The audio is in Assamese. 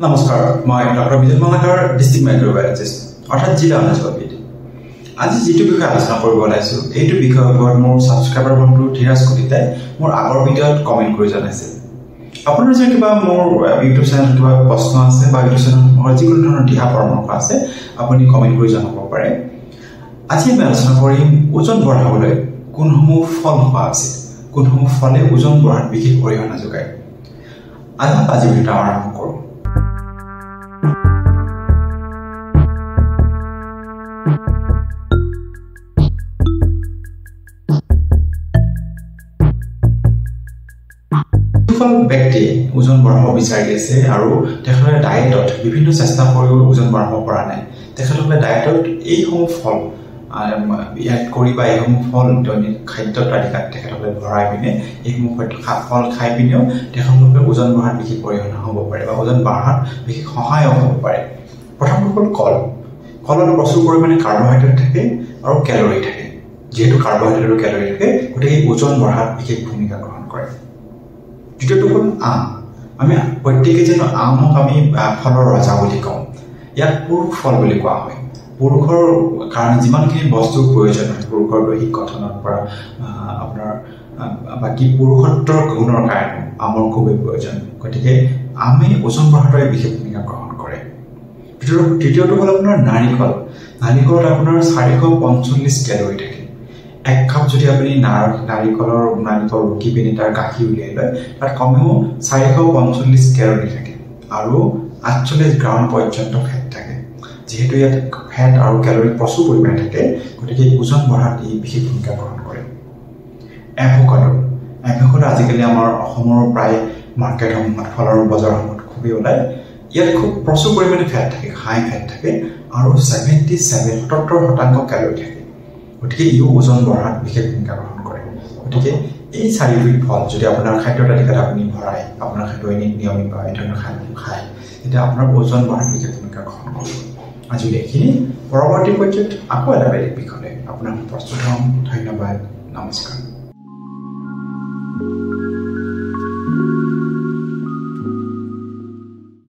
নমস্কাৰ মই ডক্টৰ বিজন মালাকাৰ ডিস্ট্ৰিক্ট মাইক্ৰোবায়োলজিষ্ট অৰ্থাৎ জিলা অনুষ্ঠিত আজি যেটো বিষয় আলোচনা কৰিব লাইছো এইটো বিষয়ৰ ওপৰত মোৰ সাবস্ক্ৰাইবাৰ বন্ধু ধীৰাজ কলিতাই মোৰ আগৰ ভিডিঅ'ত কমেন্ট কৰি জনাইছিল আপোনাৰ যে কিবা মোৰ ইউটিউব চেনেল কিবা প্ৰশ্ন আছে বা ইউটিউব চেনেলৰ যিকোনো ধৰণৰ দিহা পৰামৰ্শ আছে আপুনি কমেন্ট কৰি জনাব পাৰে আজি আমি আলোচনা কৰিম ওজন বঢ়াবলৈ কোনসমূহ ফল খোৱা উচিত কোনসমূহ ফলে ওজন বঢ়াত বিশেষ অৰিহণা যোগায় আজি ভিডিঅ'টো আৰম্ভ কৰোঁ ব্যক্তি ওজন বঢ়াব বিচাৰি আছে আৰু তেখেতৰ ডায়েটত বিভিন্ন চেষ্টা কৰিও ওজন বঢ়াব পৰা নাই তেখেতৰ ডায়েটত এই সমূহ ফল ইয়াত কৰি বা এই সমূহ ফল দৈনিক খাদ্য তালিকাত তেখেতসকলে ভৰাই পিনে এই সমূহ ফল খাই পিনেও তেখেতসকলে ওজন বঢ়াত বিশেষ অৰিহণা হ'ব পাৰে বা ওজন বঢ়াত বিশেষ সহায়ক হ'ব পাৰে প্ৰথমটো হ'ল কলত প্ৰচুৰ পৰিমাণে কাৰ্বহাইড্ৰেট থাকে আৰু কেলৰি থাকে যেহেতু কাৰ্বহাইড্ৰেট আৰু কেলৰি থাকে গতিকে ওজন বঢ়াত বিশেষ ভূমিকা গ্ৰহণ কৰে দ্বিতীয়টো হ'ল আম আমি প্ৰত্যেকে যেন আমক আমি ফলৰ ৰজা বুলি কওঁ ইয়াক পুৰুষ ফল বুলি কোৱা হয় পুৰুষৰ কাৰণে যিমানখিনি বস্তুৰ প্ৰয়োজন হয় পুৰুষৰ দৈহিক গঠনৰ পৰা আপোনাৰ বাকী পুৰুষত্বৰ গুণৰ কাৰণে আমৰ খুবেই প্ৰয়োজন গতিকে আমে ওজন বঢ়াত বিশেষ ভূমিকা গ্ৰহণ কৰে তৃতীয়টো হ'ল আপোনাৰ নাৰিকলত আপোনাৰ 445 কেলৰি থাকে এক কাপ যদি আপুনি নাৰিকল ৰুকি পিনি তাৰ গাখীৰ উলিয়াই লয় তাত কমেও 445 কেলৰি থাকে আৰু 48 গ্ৰাম পৰ্যন্ত ফেট থাকে যেহেতু ইয়াত ফেট আৰু কেলৰি প্ৰচুৰ পৰিমাণে থাকে গতিকে ওজন বঢ়াত ই বিশেষ ভূমিকা গ্ৰহণ কৰে এভোকাডো আজিকালি আমাৰ অসমৰ প্ৰায় মাৰ্কেটসমূহত ফলৰ বজাৰসমূহত খুবেই ওলায় ইয়াত খুব প্ৰচুৰ পৰিমাণে ফেট থাকে হাই ফেট থাকে আৰু 77% কেলৰি থাকে গতিকে ইও ওজন বঢ়াত বিশেষ ভূমিকা গ্ৰহণ কৰে গতিকে এই চাৰিবিধ ফল যদি আপোনাৰ খাদ্য তালিকাত আপুনি ভৰাই আপোনাৰ দৈনিক নিয়মিত এই ধৰণৰ খাদ্য খায় তেতিয়া আপোনাৰ ওজন বঢ়াত বিশেষ ভূমিকা গ্ৰহণ কৰিব আজিলৈ এইখিনি পৰৱৰ্তী পৰ্যায়ত আকৌ এটা বেলেগ বিষয়ে আপোনাক প্ৰস্তুত হ'ম ধন্যবাদ নমস্কাৰ